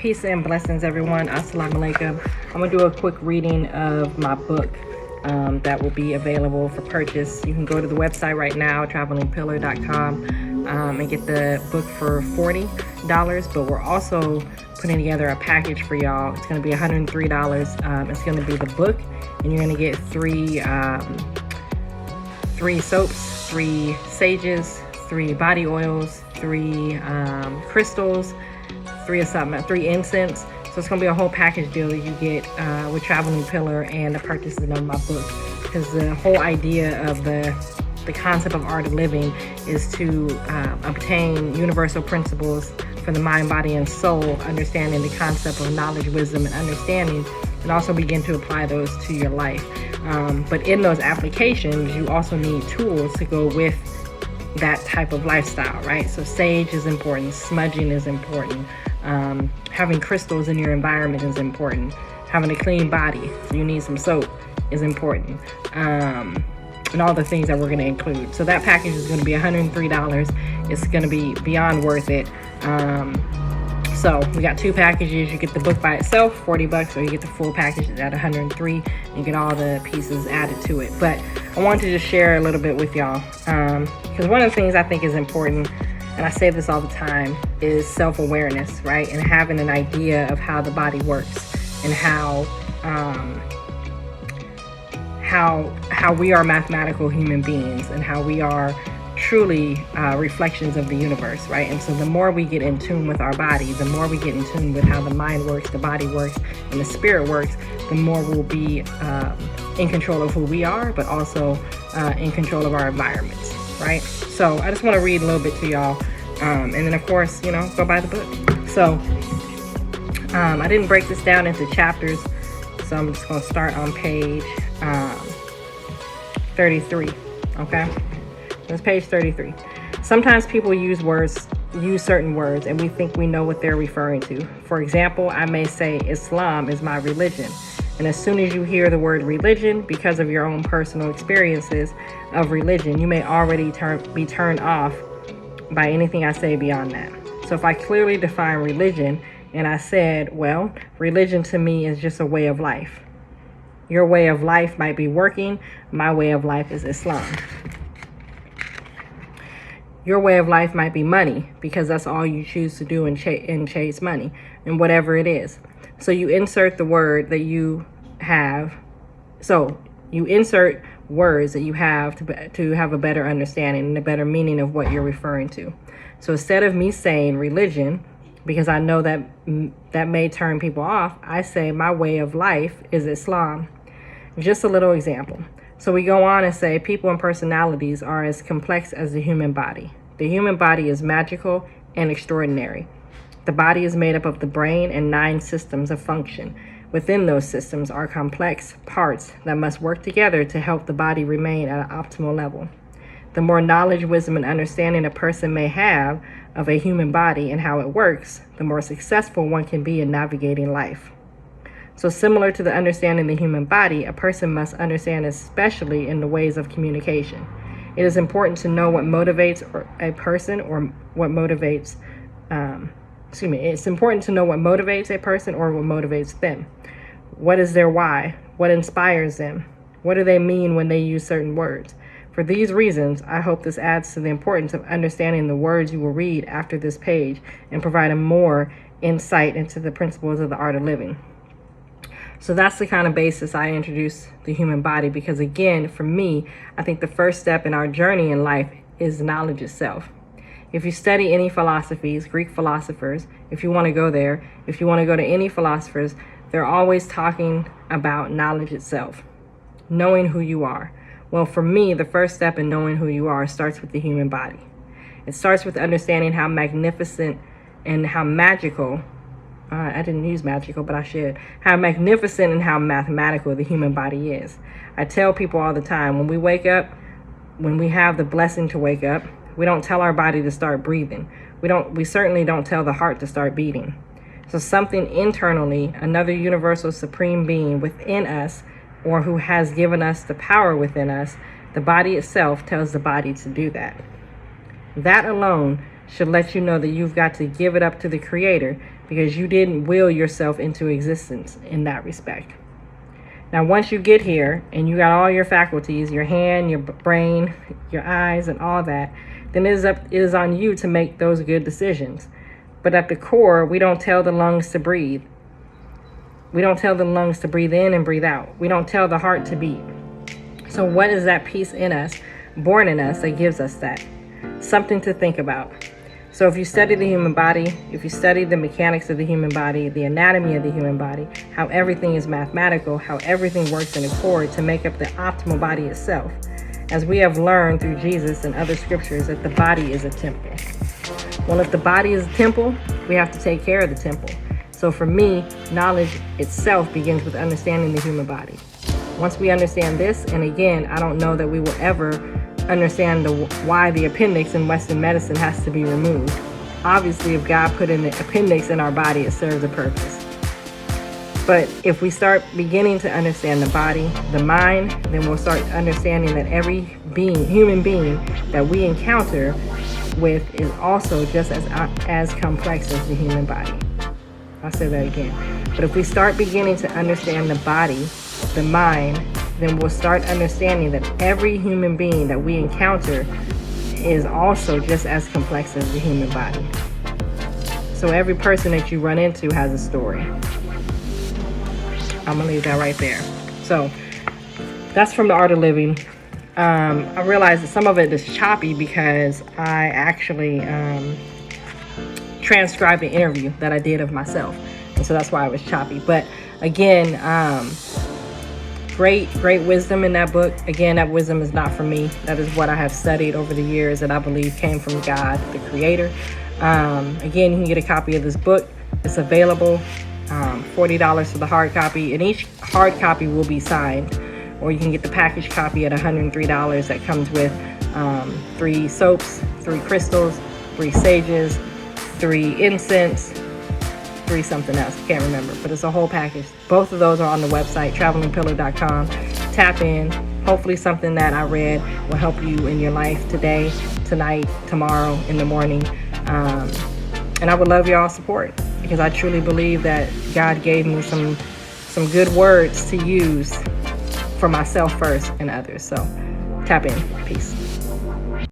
Peace and blessings, everyone. Assalamu alaikum. I'm going to do a quick reading of my book that will be available for purchase. You can go to the website right now, travelingpillar.com, and get the book for $40. But we're also putting together a package for y'all. It's going to be $103. It's going to be the book, and you're going to get three soaps, 3 sages, 3 body oils, 3 crystals, 3 incense. So it's gonna be a whole package deal that you get with Traveling Pillar and the purchasing of my book. Because the whole idea of the concept of art of living is to obtain universal principles for the mind, body, and soul, understanding the concept of knowledge, wisdom, and understanding, and also begin to apply those to your life. But in those applications, you also need tools to go with that type of lifestyle, right? So sage is important, smudging is important, having crystals in your environment is important, having a clean body, so you need some soap, is important, and all the things that we're going to include. So that package is going to be $103. It's going to be beyond worth it. So we got 2 packages. You get the book by itself, $40, or you get the full package at $103 and get all the pieces added to it. But I wanted to just share a little bit with y'all, because one of the things I think is important, and I say this all the time, is self-awareness, right? And having an idea of how the body works and how we are mathematical human beings and how we are truly reflections of the universe, right? And so the more we get in tune with our body, the more we get in tune with how the mind works, the body works, and the spirit works, the more we'll be in control of who we are, but also in control of our environments, right? So I just want to read a little bit to y'all, and then of course, go buy the book. So I didn't break this down into chapters, so I'm just going to start on page 33, okay? That's page 33. Sometimes people use certain words, and we think we know what they're referring to. For example, I may say Islam is my religion. And as soon as you hear the word religion, because of your own personal experiences of religion, you may already be turned off by anything I say beyond that. So if I clearly define religion and I said, well, religion to me is just a way of life. Your way of life might be working. My way of life is Islam. Your way of life might be money, because that's all you choose to do and chase money, and whatever it is. So you insert the word that you have. So you insert words that you have to have a better understanding and a better meaning of what you're referring to. So instead of me saying religion, because I know that that may turn people off, I say my way of life is Islam. Just a little example. So we go on and say people and personalities are as complex as the human body. The human body is magical and extraordinary. The body is made up of the brain and 9 systems of function. Within those systems are complex parts that must work together to help the body remain at an optimal level. The more knowledge, wisdom, and understanding a person may have of a human body and how it works, the more successful one can be in navigating life. So similar to the understanding the human body, a person must understand especially in the ways of communication. It is important to know what motivates a person or what motivates, it's important to know what motivates a person or what motivates them. What is their why? What inspires them? What do they mean when they use certain words? For these reasons, I hope this adds to the importance of understanding the words you will read after this page and provide a more insight into the principles of the art of living. So that's the kind of basis I introduce the human body, because again, for me, I think the first step in our journey in life is knowledge itself. If you study any philosophies, Greek philosophers, if you want to go there, if you want to go to any philosophers, they're always talking about knowledge itself, knowing who you are. Well, for me, the first step in knowing who you are starts with the human body. It starts with understanding how magnificent and how magical, I didn't use magical, but I should, how magnificent and how mathematical the human body is. I tell people all the time, when we wake up, when we have the blessing to wake up, we don't tell our body to start breathing. We certainly don't tell the heart to start beating. So something internally, another universal supreme being within us, or who has given us the power within us, the body itself tells the body to do that. That alone should let you know that you've got to give it up to the Creator, because you didn't will yourself into existence in that respect. Now, once you get here and you got all your faculties, your hand, your brain, your eyes, and all that, then it is on you to make those good decisions. But at the core, we don't tell the lungs to breathe. We don't tell the lungs to breathe in and breathe out. We don't tell the heart to beat. So what is that piece in us, born in us, that gives us that? Something to think about. So if you study the human body, if you study the mechanics of the human body, the anatomy of the human body, how everything is mathematical, how everything works in accord to make up the optimal body itself, as we have learned through Jesus and other scriptures that the body is a temple. Well, if the body is a temple, we have to take care of the temple. So for me, knowledge itself begins with understanding the human body. Once we understand this, and again, I don't know that we will ever understand why the appendix in Western medicine has to be removed. Obviously, if God put in the appendix in our body, it serves a purpose. But if we start beginning to understand the body, the mind, then we'll start understanding that every human being that we encounter with is also just as complex as the human body. I'll say that again. But if we start beginning to understand the body, the mind, then we'll start understanding that every human being that we encounter is also just as complex as the human body. So every person that you run into has a story. I'm gonna leave that right there. So that's from The Art of Living. I realize that some of it is choppy because I actually transcribed the interview that I did of myself, and so that's why it was choppy. But again, great wisdom in that book. Again, that wisdom is not from me. That is what I have studied over the years that I believe came from God, the Creator. Again, you can get a copy of this book. It's available, $40 for the hard copy, and each hard copy will be signed. Or you can get the package copy at $103 that comes with 3 soaps, 3 crystals, 3 sages, 3 incense, 3 something else. I can't remember, but it's a whole package. Both of those are on the website, travelingpillar.com. Tap in. Hopefully something that I read will help you in your life today, tonight, tomorrow, in the morning. And I would love y'all's support, because I truly believe that God gave me some good words to use for myself first and others. So tap in. Peace.